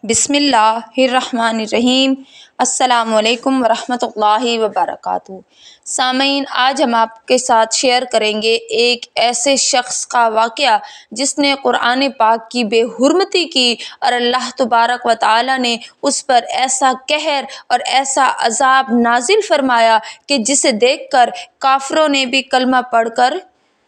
بسم اللہ الرحمن الرحیم۔ السلام علیکم ورحمۃ اللہ وبرکاتہ۔ سامعین، آج ہم آپ کے ساتھ شیئر کریں گے ایک ایسے شخص کا واقعہ جس نے قرآن پاک کی بے حرمتی کی اور اللہ تبارک و تعالیٰ نے اس پر ایسا قہر اور ایسا عذاب نازل فرمایا کہ جسے دیکھ کر کافروں نے بھی کلمہ پڑھ کر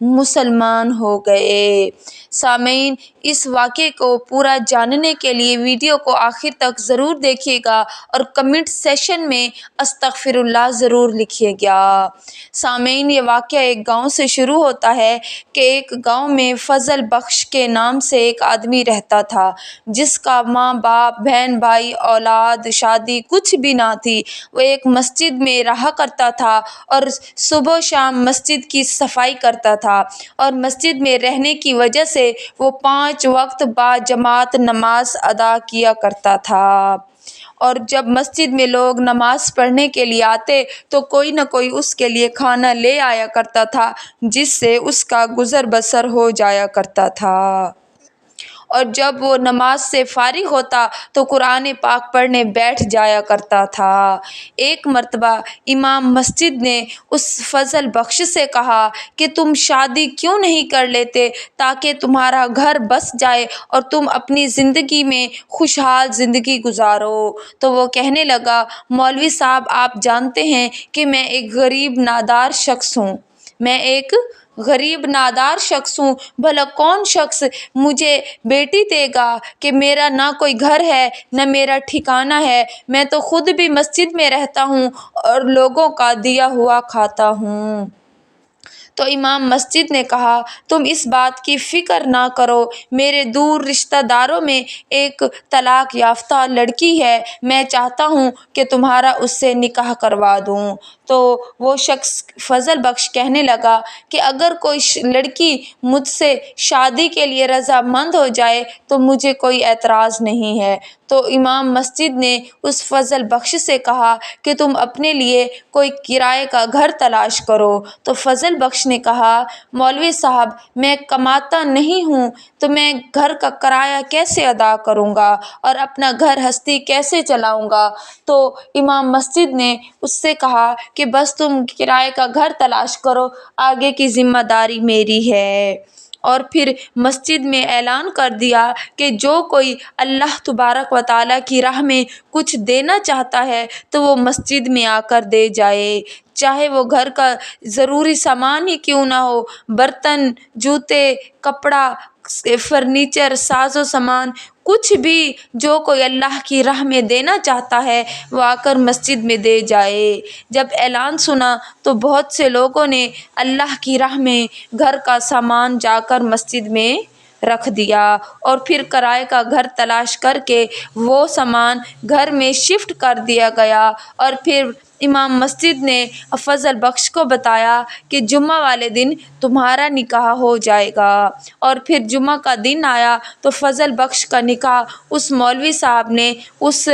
مسلمان ہو گئے۔ سامعین، اس واقعے کو پورا جاننے کے لیے ویڈیو کو آخر تک ضرور دیکھیے گا اور کمنٹ سیشن میں استغفر اللہ ضرور لکھیے گا۔ سامعین، یہ واقعہ ایک گاؤں سے شروع ہوتا ہے کہ ایک گاؤں میں فضل بخش کے نام سے ایک آدمی رہتا تھا جس کا ماں باپ، بہن بھائی، اولاد، شادی کچھ بھی نہ تھی۔ وہ ایک مسجد میں رہا کرتا تھا اور صبح و شام مسجد کی صفائی کرتا تھا، اور مسجد میں رہنے کی وجہ سے وہ 5 وقت با جماعت نماز ادا کیا کرتا تھا، اور جب مسجد میں لوگ نماز پڑھنے کے لیے آتے تو کوئی نہ کوئی اس کے لیے کھانا لے آیا کرتا تھا جس سے اس کا گزر بسر ہو جایا کرتا تھا، اور جب وہ نماز سے فارغ ہوتا تو قرآن پاک پڑھنے بیٹھ جایا کرتا تھا۔ ایک مرتبہ امام مسجد نے اس فضل بخش سے کہا کہ تم شادی کیوں نہیں کر لیتے تاکہ تمہارا گھر بس جائے اور تم اپنی زندگی میں خوشحال زندگی گزارو؟ تو وہ کہنے لگا، مولوی صاحب، آپ جانتے ہیں کہ میں ایک غریب نادار شخص ہوں، بھلا کون شخص مجھے بیٹی دے گا کہ میرا نہ کوئی گھر ہے نہ میرا ٹھکانہ ہے، میں تو خود بھی مسجد میں رہتا ہوں اور لوگوں کا دیا ہوا کھاتا ہوں۔ تو امام مسجد نے کہا، تم اس بات کی فکر نہ کرو، میرے دور رشتہ داروں میں ایک طلاق یافتہ لڑکی ہے، میں چاہتا ہوں کہ تمہارا اس سے نکاح کروا دوں۔ تو وہ شخص فضل بخش کہنے لگا کہ اگر کوئی لڑکی مجھ سے شادی کے لیے رضامند ہو جائے تو مجھے کوئی اعتراض نہیں ہے۔ تو امام مسجد نے اس فضل بخش سے کہا کہ تم اپنے لیے کوئی کرائے کا گھر تلاش کرو۔ تو فضل بخش نے کہا، مولوی صاحب، میں کماتا نہیں ہوں تو میں گھر کا کرایہ کیسے ادا کروں گا اور اپنا گھر ہستی کیسے چلاؤں گا؟ تو امام مسجد نے اس سے کہا کہ بس تم کرائے کا گھر تلاش کرو، آگے کی ذمہ داری میری ہے۔ اور پھر مسجد میں اعلان کر دیا کہ جو کوئی اللہ تبارک و تعالیٰ کی راہ میں کچھ دینا چاہتا ہے تو وہ مسجد میں آ کر دے جائے، چاہے وہ گھر کا ضروری سامان ہی کیوں نہ ہو، برتن، جوتے، کپڑا، فرنیچر، ساز و سامان، کچھ بھی جو کوئی اللہ کی راہ میں دینا چاہتا ہے وہ آ کر مسجد میں دے جائے۔ جب اعلان سنا تو بہت سے لوگوں نے اللہ کی راہ میں گھر کا سامان جا کر مسجد میں رکھ دیا، اور پھر کرائے کا گھر تلاش کر کے وہ سامان گھر میں شفٹ کر دیا گیا۔ اور پھر امام مسجد نے فضل بخش کو بتایا کہ جمعہ والے دن تمہارا نکاح ہو جائے گا، اور پھر جمعہ کا دن آیا تو فضل بخش کا نکاح اس مولوی صاحب نے اس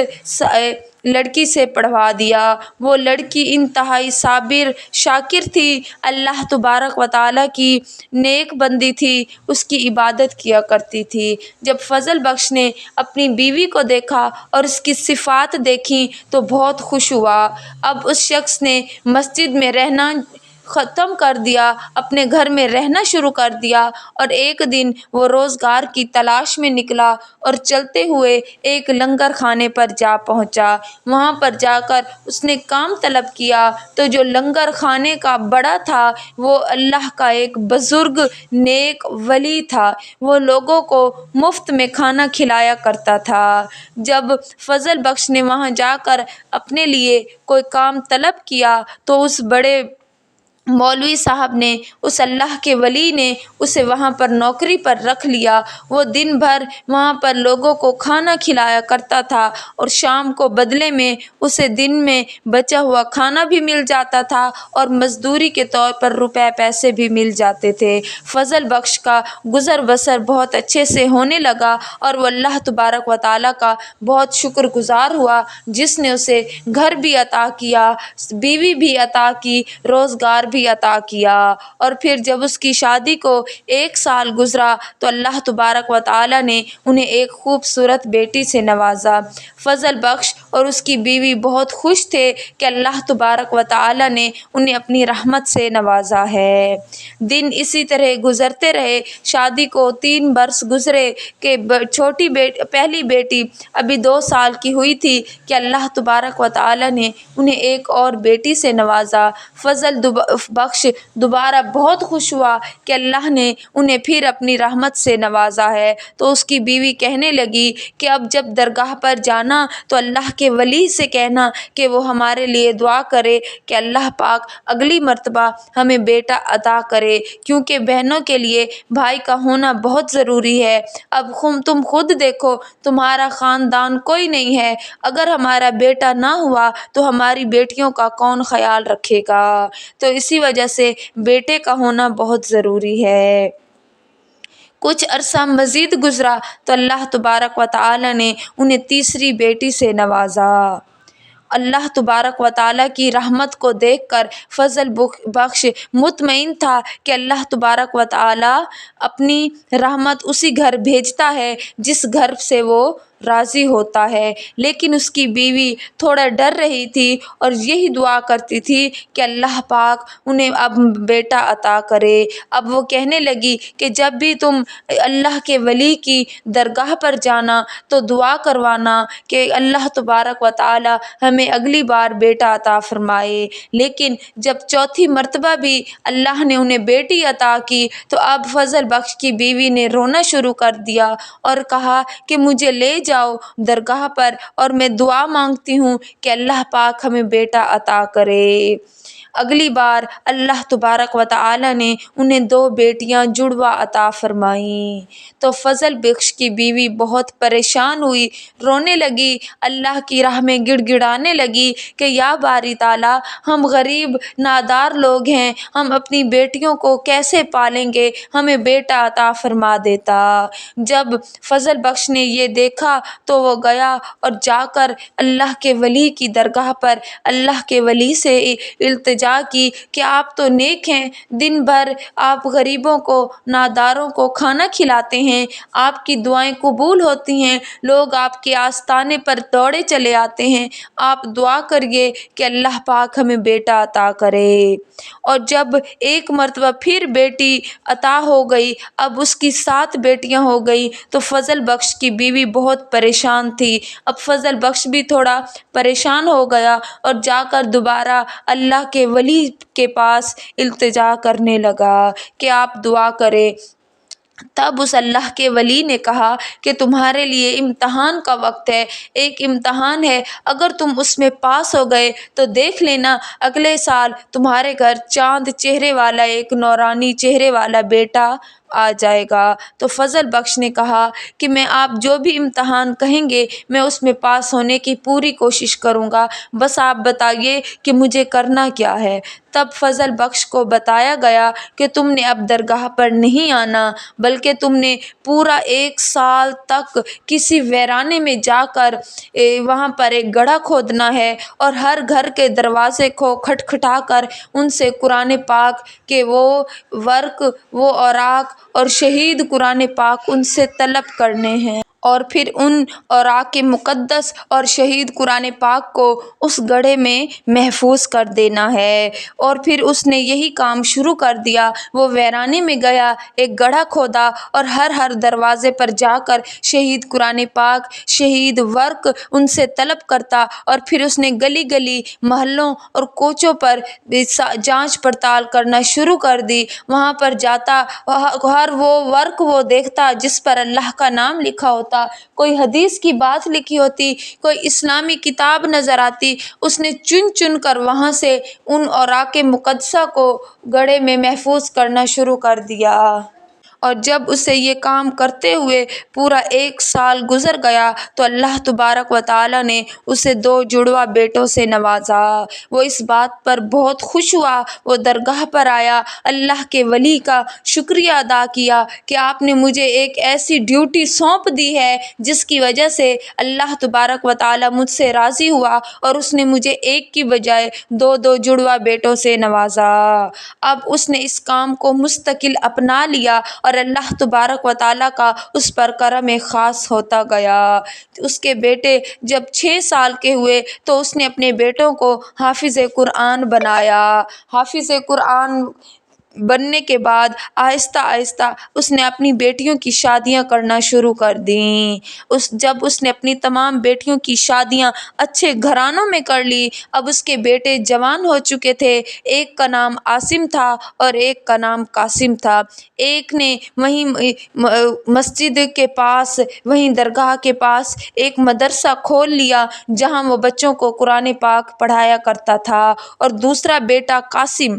لڑکی سے پڑھوا دیا۔ وہ لڑکی انتہائی صابر، شاکر تھی، اللہ تبارک و تعالیٰ کی نیک بندی تھی، اس کی عبادت کیا کرتی تھی۔ جب فضل بخش نے اپنی بیوی کو دیکھا اور اس کی صفات دیکھیں تو بہت خوش ہوا۔ اب اس شخص نے مسجد میں رہنا ختم کر دیا، اپنے گھر میں رہنا شروع کر دیا، اور ایک دن وہ روزگار کی تلاش میں نکلا اور چلتے ہوئے ایک لنگر خانے پر جا پہنچا۔ وہاں پر جا کر اس نے کام طلب کیا تو جو لنگر خانے کا بڑا تھا وہ اللہ کا ایک بزرگ نیک ولی تھا، وہ لوگوں کو مفت میں کھانا کھلایا کرتا تھا۔ جب فضل بخش نے وہاں جا کر اپنے لیے کوئی کام طلب کیا تو اس بڑے مولوی صاحب نے، اس اللہ کے ولی نے اسے وہاں پر نوکری پر رکھ لیا۔ وہ دن بھر وہاں پر لوگوں کو کھانا کھلایا کرتا تھا، اور شام کو بدلے میں اسے دن میں بچا ہوا کھانا بھی مل جاتا تھا اور مزدوری کے طور پر روپے پیسے بھی مل جاتے تھے۔ فضل بخش کا گزر بسر بہت اچھے سے ہونے لگا اور وہ اللہ تبارک و تعالیٰ کا بہت شکر گزار ہوا جس نے اسے گھر بھی عطا کیا، بیوی بھی عطا کی، روزگار بھی بھی عطا کیا۔ اور پھر جب اس کی شادی کو 1 سال گزرا تو اللہ تبارک و تعالیٰ نے انہیں ایک خوبصورت بیٹی سے نوازا۔ فضل بخش اور اس کی بیوی بہت خوش تھے کہ اللہ تبارک و تعالیٰ نے انہیں اپنی رحمت سے نوازا ہے۔ دن اسی طرح گزرتے رہے۔ شادی کو 3 برس گزرے کہ پہلی بیٹی ابھی 2 سال کی ہوئی تھی کہ اللہ تبارک و تعالیٰ نے انہیں ایک اور بیٹی سے نوازا۔ فضل بخش دوبارہ بہت خوش ہوا کہ اللہ نے انہیں پھر اپنی رحمت سے نوازا ہے، تو اس کی بیوی کہنے لگی کہ اب جب درگاہ پر جانا تو اللہ کے ولی سے کہنا کہ وہ ہمارے لیے دعا کرے کہ اللہ پاک اگلی مرتبہ ہمیں بیٹا عطا کرے، کیونکہ بہنوں کے لیے بھائی کا ہونا بہت ضروری ہے۔ اب تم خود دیکھو، تمہارا خاندان کوئی نہیں ہے، اگر ہمارا بیٹا نہ ہوا تو ہماری بیٹیوں کا کون خیال رکھے گا؟ تو اسی وجہ سے بیٹے کا ہونا بہت ضروری ہے۔ کچھ عرصہ مزید گزرا تو اللہ تبارک و تعالیٰ نے انہیں تیسری بیٹی سے نوازا۔ اللہ تبارک و تعالیٰ کی رحمت کو دیکھ کر فضل بخش مطمئن تھا کہ اللہ تبارک و تعالیٰ اپنی رحمت اسی گھر بھیجتا ہے جس گھر سے وہ راضی ہوتا ہے، لیکن اس کی بیوی تھوڑا ڈر رہی تھی اور یہی دعا کرتی تھی کہ اللہ پاک انہیں اب بیٹا عطا کرے۔ اب وہ کہنے لگی کہ جب بھی تم اللہ کے ولی کی درگاہ پر جانا تو دعا کروانا کہ اللہ تبارک و تعالی ہمیں اگلی بار بیٹا عطا فرمائے۔ لیکن جب چوتھی مرتبہ بھی اللہ نے انہیں بیٹی عطا کی تو اب فضل بخش کی بیوی نے رونا شروع کر دیا اور کہا کہ مجھے لے جاؤ درگاہ پر اور میں دعا مانگتی ہوں کہ اللہ پاک ہمیں بیٹا عطا کرے۔ اگلی بار اللہ تبارک و تعالی نے انہیں 2 بیٹیاں جڑواں عطا فرمائیں تو فضل بخش کی بیوی بہت پریشان ہوئی، رونے لگی، اللہ کی راہ میں گڑ گڑانے لگی کہ یا باری تعالیٰ، ہم غریب نادار لوگ ہیں، ہم اپنی بیٹیوں کو کیسے پالیں گے، ہمیں بیٹا عطا فرما دیتا۔ جب فضل بخش نے یہ دیکھا تو وہ گیا اور جا کر اللہ کے ولی کی درگاہ پر اللہ کے ولی سے التجا کی کہ آپ تو نیک ہیں، دن بھر آپ غریبوں کو ناداروں کو کھانا کھلاتے ہیں، آپ کی دعائیں قبول ہوتی ہیں، لوگ آپ کے آستانے پر دوڑے چلے آتے ہیں، آپ دعا کریے کہ اللہ پاک ہمیں بیٹا عطا کرے۔ اور جب ایک مرتبہ پھر بیٹی عطا ہو گئی، اب اس کی 7 بیٹیاں ہو گئی تو فضل بخش کی بیوی بہت پریشان تھی۔ اب فضل بخش بھی تھوڑا پریشان ہو گیا اور جا کر دوبارہ اللہ کے ولی کے پاس التجا کرنے لگا کہ آپ دعا کریں۔ تب اس اللہ کے ولی نے کہا کہ تمہارے لیے امتحان کا وقت ہے، ایک امتحان ہے، اگر تم اس میں پاس ہو گئے تو دیکھ لینا اگلے سال تمہارے گھر چاند چہرے والا ایک نورانی چہرے والا بیٹا آ جائے گا۔ تو فضل بخش نے کہا کہ میں آپ جو بھی امتحان کہیں گے میں اس میں پاس ہونے کی پوری کوشش کروں گا، بس آپ بتائیے کہ مجھے کرنا کیا ہے۔ تب فضل بخش کو بتایا گیا کہ تم نے اب درگاہ پر نہیں آنا، بلکہ تم نے پورا 1 سال تک کسی ویرانے میں جا کر وہاں پر ایک گڑھا کھودنا ہے اور ہر گھر کے دروازے کو کھٹکھٹا کر ان سے قرآن پاک کے وہ ورق، وہ اوراق اور شہید قرآن پاک ان سے طلب کرنے ہیں، اور پھر ان اوراق مقدس اور شہید قرآن پاک کو اس گڑھے میں محفوظ کر دینا ہے۔ اور پھر اس نے یہی کام شروع کر دیا، وہ ویرانے میں گیا، ایک گڑھا کھودا اور ہر دروازے پر جا کر شہید قرآن پاک، شہید ورق ان سے طلب کرتا، اور پھر اس نے گلی گلی، محلوں اور کوچوں پر جانچ پڑتال کرنا شروع کر دی۔ وہاں پر جاتا، ہر وہ ورق وہ دیکھتا جس پر اللہ کا نام لکھا ہوتا، کوئی حدیث کی بات لکھی ہوتی، کوئی اسلامی کتاب نظر آتی، اس نے چن چن کر وہاں سے ان اوراق مقدسہ کو گڑھے میں محفوظ کرنا شروع کر دیا۔ اور جب اسے یہ کام کرتے ہوئے پورا 1 سال گزر گیا تو اللہ تبارک و تعالیٰ نے اسے 2 جڑواں بیٹوں سے نوازا۔ وہ اس بات پر بہت خوش ہوا، وہ درگاہ پر آیا، اللہ کے ولی کا شکریہ ادا کیا کہ آپ نے مجھے ایک ایسی ڈیوٹی سونپ دی ہے جس کی وجہ سے اللہ تبارک و تعالیٰ مجھ سے راضی ہوا اور اس نے مجھے 1 کی بجائے 2 جڑواں بیٹوں سے نوازا۔ اب اس نے اس کام کو مستقل اپنا لیا اور اللہ تبارک و تعالیٰ کا اس پر کرم خاص ہوتا گیا۔ اس کے بیٹے جب 6 سال کے ہوئے تو اس نے اپنے بیٹوں کو حافظ قرآن بنایا۔ حافظ قرآن بننے کے بعد آہستہ آہستہ اس نے اپنی بیٹیوں کی شادیاں کرنا شروع کر دیں۔ جب اس نے اپنی تمام بیٹیوں کی شادیاں اچھے گھرانوں میں کر لی، اب اس کے بیٹے جوان ہو چکے تھے۔ ایک کا نام عاصم تھا اور ایک کا نام قاسم تھا۔ ایک نے وہیں مسجد کے پاس، وہیں درگاہ کے پاس ایک مدرسہ کھول لیا جہاں وہ بچوں کو قرآن پاک پڑھایا کرتا تھا، اور دوسرا بیٹا قاسم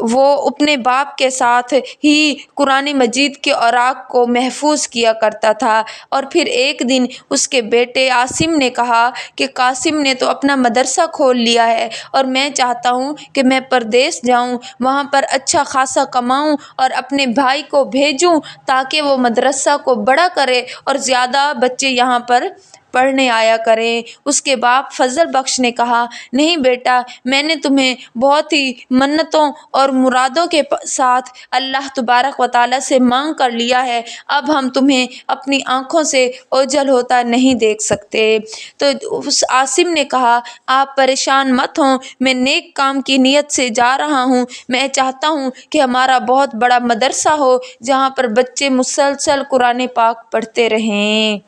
وہ اپنے باپ کے ساتھ ہی قرآن مجید کے اوراق کو محفوظ کیا کرتا تھا۔ اور پھر ایک دن اس کے بیٹے عاصم نے کہا کہ قاسم نے تو اپنا مدرسہ کھول لیا ہے اور میں چاہتا ہوں کہ میں پردیس جاؤں، وہاں پر اچھا خاصا کماؤں اور اپنے بھائی کو بھیجوں تاکہ وہ مدرسہ کو بڑا کرے اور زیادہ بچے یہاں پر پڑھنے آیا کریں۔ اس کے باپ فضل بخش نے کہا، نہیں بیٹا، میں نے تمہیں بہت ہی منتوں اور مرادوں کے ساتھ اللہ تبارک و تعالیٰ سے مانگ کر لیا ہے، اب ہم تمہیں اپنی آنکھوں سے اوجھل ہوتا نہیں دیکھ سکتے۔ تو اس عاصم نے کہا، آپ پریشان مت ہوں، میں نیک کام کی نیت سے جا رہا ہوں، میں چاہتا ہوں کہ ہمارا بہت بڑا مدرسہ ہو جہاں پر بچے مسلسل قرآن پاک پڑھتے رہیں۔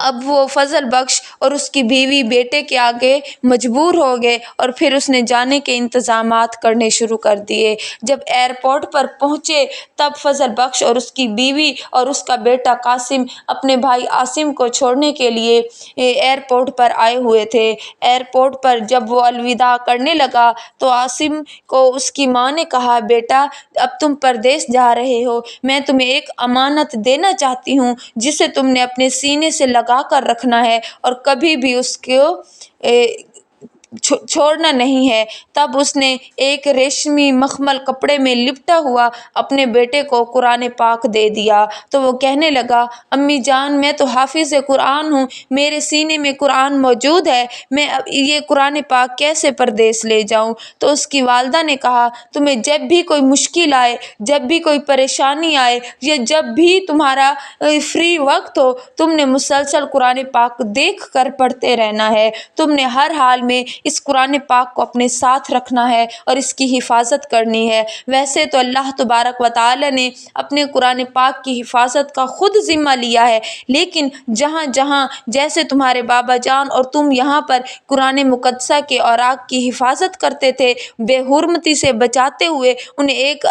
اب وہ فضل بخش اور اس کی بیوی بیٹے کے آگے مجبور ہو گئے اور پھر اس نے جانے کے انتظامات کرنے شروع کر دیے۔ جب ایئرپورٹ پر پہنچے تب فضل بخش اور اس کی بیوی اور اس کا بیٹا قاسم اپنے بھائی عاصم کو چھوڑنے کے لیے ایئرپورٹ پر آئے ہوئے تھے۔ ایئرپورٹ پر جب وہ الوداع کرنے لگا تو عاصم کو اس کی ماں نے کہا، بیٹا اب تم پردیس جا رہے ہو، میں تمہیں ایک امانت دینا چاہتی ہوں جسے تم نے اپنے سینے سے لگا کر رکھنا ہے اور کبھی بھی اس کو چھوڑنا نہیں ہے۔ تب اس نے ایک ریشمی مخمل کپڑے میں لپٹا ہوا اپنے بیٹے کو قرآن پاک دے دیا تو وہ کہنے لگا، امی جان میں تو حافظ قرآن ہوں، میرے سینے میں قرآن موجود ہے، میں اب یہ قرآن پاک کیسے پردیس لے جاؤں؟ تو اس کی والدہ نے کہا، تمہیں جب بھی کوئی مشکل آئے، جب بھی کوئی پریشانی آئے یا جب بھی تمہارا فری وقت ہو، تم نے مسلسل قرآن پاک دیکھ کر پڑھتے رہنا ہے، تم نے ہر حال میں اس قرآن پاک کو اپنے ساتھ رکھنا ہے اور اس کی حفاظت کرنی ہے۔ ویسے تو اللہ تبارک و تعالی نے اپنے قرآن پاک کی حفاظت کا خود ذمہ لیا ہے، لیکن جہاں جہاں جیسے تمہارے بابا جان اور تم یہاں پر قرآن مقدسہ کے اوراق کی حفاظت کرتے تھے، بے حرمتی سے بچاتے ہوئے انہیں ایک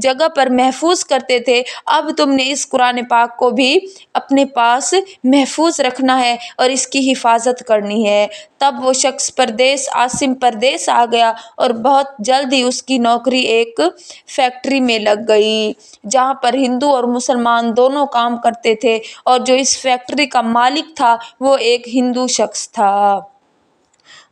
جگہ پر محفوظ کرتے تھے، اب تم نے اس قرآن پاک کو بھی اپنے پاس محفوظ رکھنا ہے اور اس کی حفاظت کرنی ہے۔ تب وہ شخص عاصم پردیس آ گیا اور بہت جلد ہی اس کی نوکری ایک فیکٹری میں لگ گئی جہاں پر ہندو اور مسلمان دونوں کام کرتے تھے، اور جو اس فیکٹری کا مالک تھا وہ ایک ہندو شخص تھا۔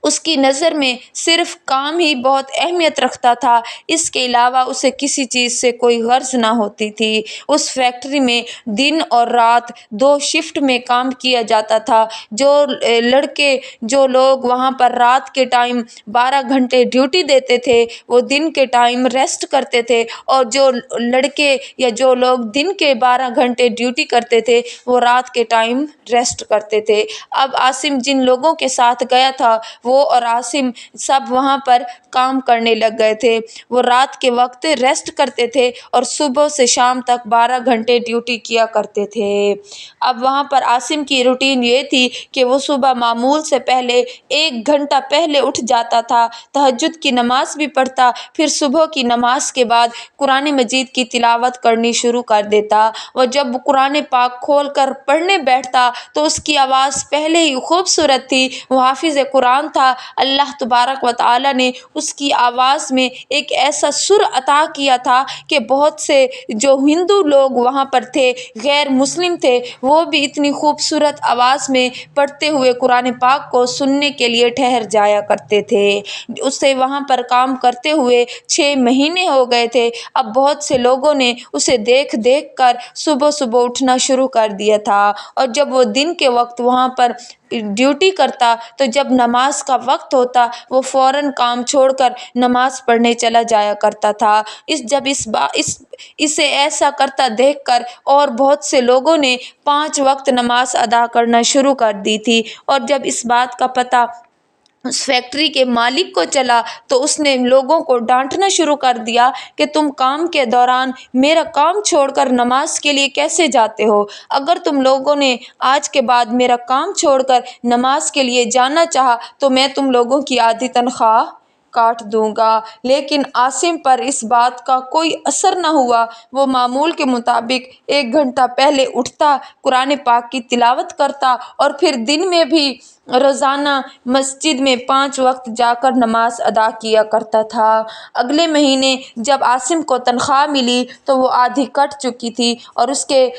اس کی نظر میں صرف کام ہی بہت اہمیت رکھتا تھا، اس کے علاوہ اسے کسی چیز سے کوئی غرض نہ ہوتی تھی۔ اس فیکٹری میں دن اور رات 2 شفٹ میں کام کیا جاتا تھا۔ جو لوگ وہاں پر رات کے ٹائم 12 گھنٹے ڈیوٹی دیتے تھے وہ دن کے ٹائم ریسٹ کرتے تھے، اور جو لڑکے یا جو لوگ دن کے 12 گھنٹے ڈیوٹی کرتے تھے وہ رات کے ٹائم ریسٹ کرتے تھے۔ اب عاصم جن لوگوں کے ساتھ گیا تھا وہ اور عاصم سب وہاں پر کام کرنے لگ گئے تھے۔ وہ رات کے وقت ریسٹ کرتے تھے اور صبح سے شام تک 12 گھنٹے ڈیوٹی کیا کرتے تھے۔ اب وہاں پر عاصم کی روٹین یہ تھی کہ وہ صبح معمول سے پہلے 1 گھنٹہ پہلے اٹھ جاتا تھا، تہجد کی نماز بھی پڑھتا، پھر صبح کی نماز کے بعد قرآن مجید کی تلاوت کرنی شروع کر دیتا۔ وہ جب قرآن پاک کھول کر پڑھنے بیٹھتا تو اس کی آواز پہلے ہی خوبصورت تھی، وہ حافظ قرآن تھا اللہ تبارک و تعالیٰ نے اس کی آواز میں ایک ایسا سر عطا کیا تھا کہ بہت سے جو ہندو لوگ وہاں پر تھے، غیر مسلم تھے، وہ بھی اتنی خوبصورت آواز میں پڑھتے ہوئے قرآن پاک کو سننے کے لیے ٹھہر جایا کرتے تھے۔ اسے وہاں پر کام کرتے ہوئے 6 مہینے ہو گئے تھے۔ اب بہت سے لوگوں نے اسے دیکھ دیکھ کر صبح صبح اٹھنا شروع کر دیا تھا، اور جب وہ دن کے وقت وہاں پر ڈیوٹی کرتا تو جب نماز کا وقت ہوتا وہ فوراً کام چھوڑ کر نماز پڑھنے چلا جایا کرتا تھا۔ اسے ایسا کرتا دیکھ کر اور بہت سے لوگوں نے 5 وقت نماز ادا کرنا شروع کر دی تھی، اور جب اس بات کا پتہ اس فیکٹری کے مالک کو چلا تو اس نے لوگوں کو ڈانٹنا شروع کر دیا کہ تم کام کے دوران میرا کام چھوڑ کر نماز کے لیے کیسے جاتے ہو؟ اگر تم لوگوں نے آج کے بعد میرا کام چھوڑ کر نماز کے لیے جانا چاہا تو میں تم لوگوں کی آدھی تنخواہ کاٹ دوں گا۔ لیکن عاصم پر اس بات کا کوئی اثر نہ ہوا۔ وہ معمول کے مطابق 1 گھنٹہ پہلے اٹھتا، قرآن پاک کی تلاوت کرتا، اور پھر دن میں بھی روزانہ مسجد میں 5 وقت جا کر نماز ادا کیا کرتا تھا۔ اگلے مہینے جب عاصم کو تنخواہ ملی تو وہ آدھی کٹ چکی تھی، اور اس کے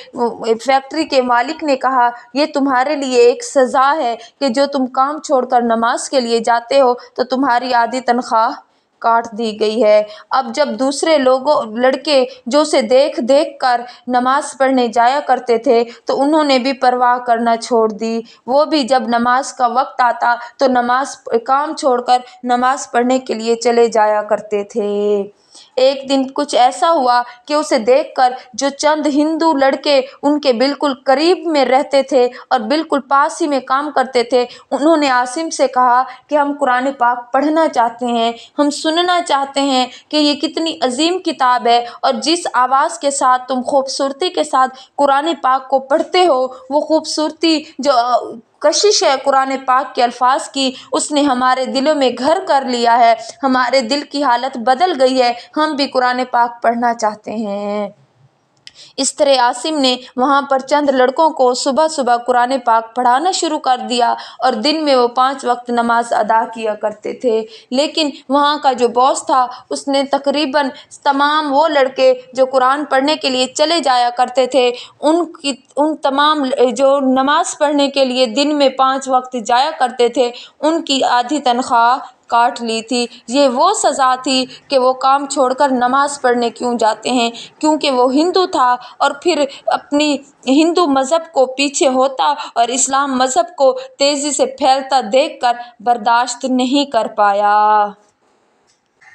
فیکٹری کے مالک نے کہا، یہ تمہارے لیے ایک سزا ہے کہ جو تم کام چھوڑ کر نماز کے لیے جاتے ہو تو تمہاری آدھی تنخواہ کاٹ دی گئی ہے۔ اب جب دوسرے لڑکے جو اسے دیکھ دیکھ کر نماز پڑھنے جایا کرتے تھے تو انہوں نے بھی پرواہ کرنا چھوڑ دی۔ وہ بھی جب نماز کا وقت آتا تو کام چھوڑ کر نماز پڑھنے کے لیے چلے جایا کرتے تھے۔ ایک دن کچھ ایسا ہوا کہ اسے دیکھ کر جو چند ہندو لڑکے ان کے بالکل قریب میں رہتے تھے اور بالکل پاس ہی میں کام کرتے تھے، انہوں نے عاصم سے کہا کہ ہم قرآن پاک پڑھنا چاہتے ہیں، ہم سننا چاہتے ہیں کہ یہ کتنی عظیم کتاب ہے، اور جس آواز کے ساتھ تم خوبصورتی کے ساتھ قرآن پاک کو پڑھتے ہو، وہ خوبصورتی جو کشش ہے قرآن پاک کے الفاظ کی، اس نے ہمارے دلوں میں گھر کر لیا ہے، ہمارے دل کی حالت بدل گئی ہے، ہم بھی قرآن پاک پڑھنا چاہتے ہیں۔ اس طرح عاصم نے وہاں پر چند لڑکوں کو صبح صبح قرآن پاک پڑھانا شروع کر دیا، اور دن میں وہ 5 وقت نماز ادا کیا کرتے تھے۔ لیکن وہاں کا جو باس تھا اس نے تقریباً تمام وہ لڑکے جو قرآن پڑھنے کے لیے چلے جایا کرتے تھے، ان تمام جو نماز پڑھنے کے لیے دن میں 5 وقت جایا کرتے تھے، ان کی آدھی تنخواہ کاٹ لی تھی۔ یہ وہ سزا تھی کہ وہ کام چھوڑ کر نماز پڑھنے کیوں جاتے ہیں، کیونکہ وہ ہندو تھا، اور پھر اپنی ہندو مذہب کو پیچھے ہوتا اور اسلام مذہب کو تیزی سے پھیلتا دیکھ کر برداشت نہیں کر پایا۔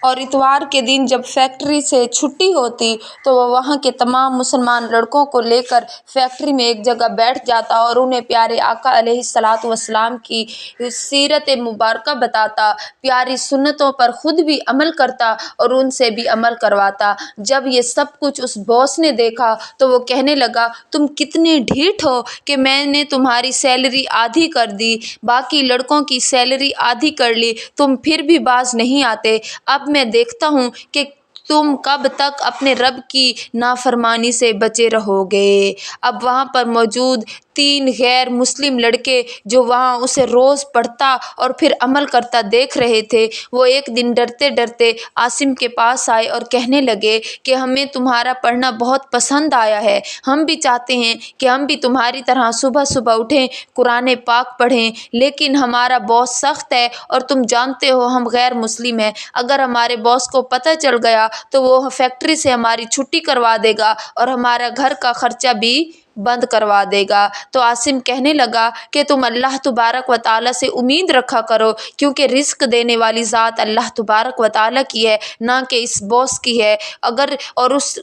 اور اتوار کے دن جب فیکٹری سے چھٹی ہوتی تو وہ وہاں کے تمام مسلمان لڑکوں کو لے کر فیکٹری میں ایک جگہ بیٹھ جاتا اور انہیں پیارے آقا علیہ الصلاۃ والسلام کی سیرت مبارکہ بتاتا، پیاری سنتوں پر خود بھی عمل کرتا اور ان سے بھی عمل کرواتا۔ جب یہ سب کچھ اس باس نے دیکھا تو وہ کہنے لگا، تم کتنے ڈھیٹ ہو کہ میں نے تمہاری سیلری آدھی کر دی، باقی لڑکوں کی سیلری آدھی کر لی، تم پھر بھی باز نہیں آتے۔ اب میں دیکھتا ہوں کہ تم کب تک اپنے رب کی نافرمانی سے بچے رہو گے۔ اب وہاں پر موجود 3 غیر مسلم لڑکے جو وہاں اسے روز پڑھتا اور پھر عمل کرتا دیکھ رہے تھے، وہ ایک دن ڈرتے ڈرتے عاصم کے پاس آئے اور کہنے لگے کہ ہمیں تمہارا پڑھنا بہت پسند آیا ہے، ہم بھی چاہتے ہیں کہ ہم بھی تمہاری طرح صبح صبح اٹھیں، قرآن پاک پڑھیں، لیکن ہمارا باس سخت ہے اور تم جانتے ہو ہم غیر مسلم ہیں، اگر ہمارے باس کو پتہ چل گیا تو وہ فیکٹری سے ہماری چھٹی کروا دے گا اور ہمارا گھر کا خرچہ بھی بند کروا دے گا۔ تو عاصم کہنے لگا کہ تم اللہ تبارک و تعالیٰ سے امید رکھا کرو، کیونکہ رزق دینے والی ذات اللہ تبارک و تعالیٰ کی ہے، نہ کہ اس باس کی ہے۔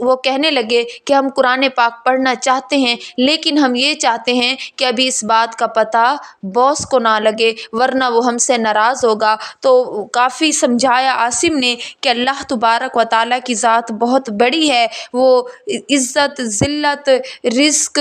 وہ کہنے لگے کہ ہم قرآن پاک پڑھنا چاہتے ہیں، لیکن ہم یہ چاہتے ہیں کہ ابھی اس بات کا پتہ باس کو نہ لگے، ورنہ وہ ہم سے ناراض ہوگا۔ تو کافی سمجھایا عاصم نے کہ اللہ تبارک و تعالیٰ کی ذات بہت بڑی ہے، وہ عزت، ذلت، رزق،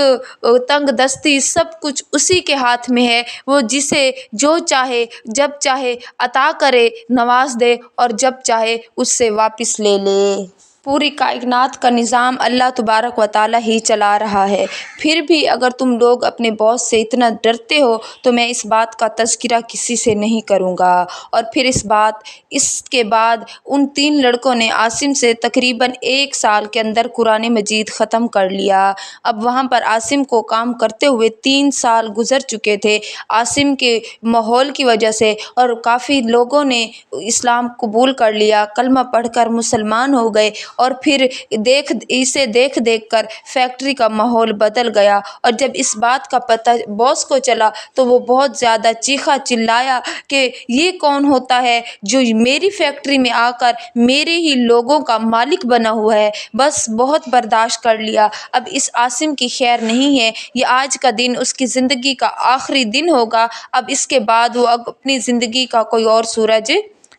تنگ دستی سب کچھ اسی کے ہاتھ میں ہے، وہ جسے جو چاہے جب چاہے عطا کرے، نواز دے، اور جب چاہے اس سے واپس لے لے۔ پوری کائنات کا نظام اللہ تبارک و تعالیٰ ہی چلا رہا ہے۔ پھر بھی اگر تم لوگ اپنے باس سے اتنا ڈرتے ہو تو میں اس بات کا تذکرہ کسی سے نہیں کروں گا۔ اور پھر اس کے بعد ان 3 لڑکوں نے عاصم سے تقریباً 1 سال کے اندر قرآن مجید ختم کر لیا۔ اب وہاں پر عاصم کو کام کرتے ہوئے 3 سال گزر چکے تھے۔ عاصم کے ماحول کی وجہ سے اور کافی لوگوں نے اسلام قبول کر لیا، کلمہ پڑھ کر مسلمان ہو گئے، اور پھر اسے دیکھ کر فیکٹری کا ماحول بدل گیا۔ اور جب اس بات کا پتہ باس کو چلا تو وہ بہت زیادہ چیخا چلایا کہ یہ کون ہوتا ہے جو میری فیکٹری میں آ کر میرے ہی لوگوں کا مالک بنا ہوا ہے۔ بس بہت برداشت کر لیا، اب اس عاصم کی خیر نہیں ہے، یہ آج کا دن اس کی زندگی کا آخری دن ہوگا، اب اس کے بعد وہ اپنی زندگی کا کوئی اور سورج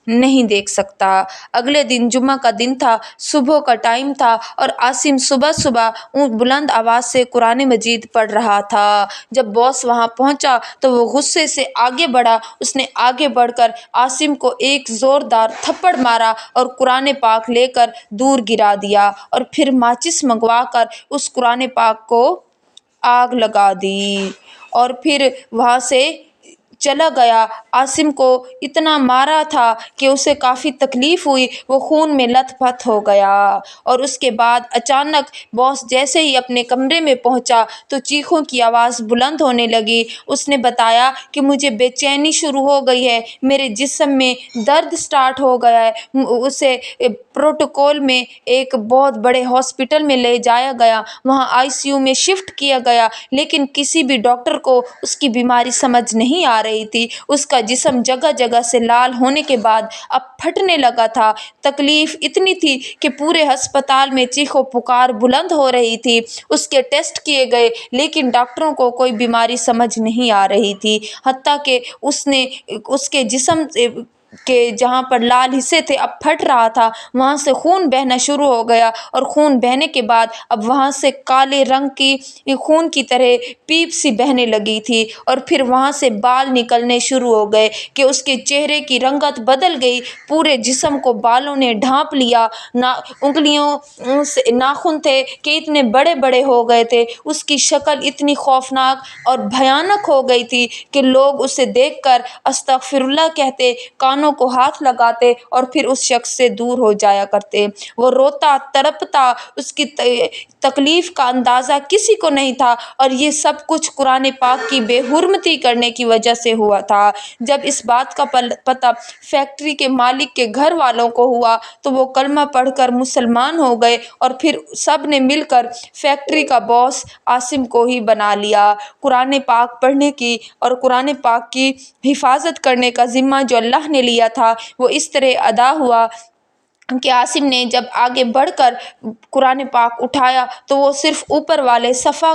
نہیں دیکھ سکتا۔ اگلے دن جمعہ کا دن تھا، صبح کا ٹائم تھا، اور عاصم صبح بلند آواز سے قرآن مجید پڑھ رہا تھا۔ جب باس وہاں پہنچا تو وہ غصے سے آگے بڑھا، اس نے آگے بڑھ کر عاصم کو ایک زوردار تھپڑ مارا اور قرآن پاک لے کر دور گرا دیا، اور پھر ماچس منگوا کر اس قرآن پاک کو آگ لگا دی اور پھر وہاں سے چلا گیا۔ عاصم کو اتنا مارا تھا کہ اسے کافی تکلیف ہوئی، وہ خون میں لت پت ہو گیا۔ اور اس کے بعد اچانک باس جیسے ہی اپنے کمرے میں پہنچا تو چیخوں کی آواز بلند ہونے لگی۔ اس نے بتایا کہ مجھے بے چینی شروع ہو گئی ہے، میرے جسم میں درد سٹارٹ ہو گیا ہے۔ اسے پروٹوکول میں ایک بہت بڑے ہاسپٹل میں لے جایا گیا، وہاں ICU میں شفٹ کیا گیا، لیکن کسی بھی ڈاکٹر کو اس کی بیماری سمجھ نہیں آ رہی تھی۔ اس کا جسم جگہ جگہ سے لال ہونے کے بعد اب پھٹنے لگا تھا۔ تکلیف اتنی تھی کہ پورے ہسپتال میں چیخ و پکار بلند ہو رہی تھی۔ اس کے ٹیسٹ کیے گئے لیکن ڈاکٹروں کو کوئی بیماری سمجھ نہیں آ رہی تھی، حتیٰ کہ اس کے جسم کے جہاں پر لال حصے تھے اب پھٹ رہا تھا، وہاں سے خون بہنا شروع ہو گیا، اور خون بہنے کے بعد اب وہاں سے کالے رنگ کی خون کی طرح پیپ سی بہنے لگی تھی، اور پھر وہاں سے بال نکلنے شروع ہو گئے کہ اس کے چہرے کی رنگت بدل گئی، پورے جسم کو بالوں نے ڈھانپ لیا، انگلیوں سے ناخن تھے کہ اتنے بڑے بڑے ہو گئے تھے، اس کی شکل اتنی خوفناک اور بھیانک ہو گئی تھی کہ لوگ اسے دیکھ کر استغفر اللہ کہتے، کانوں کو ہاتھ لگاتے اور پھر اس شخص سے دور ہو جایا کرتے۔ وہ روتا تڑپتا، اس کی تکلیف کا اندازہ کسی کو نہیں تھا، اور یہ سب کچھ قرآن پاک کی بے حرمتی کرنے کی وجہ سے ہوا تھا۔ جب اس بات کا پتہ فیکٹری کے مالک کے گھر والوں کو ہوا تو وہ کلمہ پڑھ کر مسلمان ہو گئے، اور پھر سب نے مل کر فیکٹری کا باس عاصم کو ہی بنا لیا۔ قرآن پاک پڑھنے کی اور قرآن پاک کی حفاظت کرنے کا ذمہ جو اللہ نے لیا تھا وہ اس طرح ادا ہوا کہ عاصم نے جب آگے بڑھ کر قرآن پاک اٹھایا تو وہ صرف اوپر والے صفحہ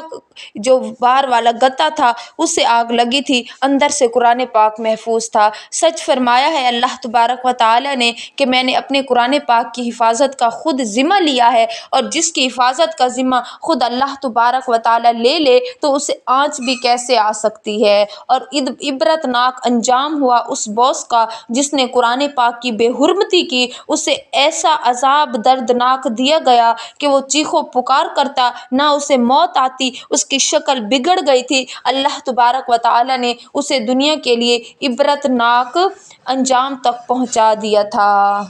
جو باہر والا گتا تھا اس سے آگ لگی تھی، اندر سے قرآن پاک محفوظ تھا۔ سچ فرمایا ہے اللہ تبارک و تعالیٰ نے کہ میں نے اپنے قرآن پاک کی حفاظت کا خود ذمہ لیا ہے، اور جس کی حفاظت کا ذمہ خود اللہ تبارک و تعالیٰ لے تو اسے آنچ بھی کیسے آ سکتی ہے۔ اور عبرت ناک انجام ہوا اس باس کا جس نے قرآن پاک کی بے حرمتی کی، اسے ایسا عذاب دردناک دیا گیا کہ وہ چیخ و پکار کرتا، نہ اسے موت آتی، اس کی شکل بگڑ گئی تھی۔ اللہ تبارک و تعالیٰ نے اسے دنیا کے لیے عبرت ناک انجام تک پہنچا دیا تھا۔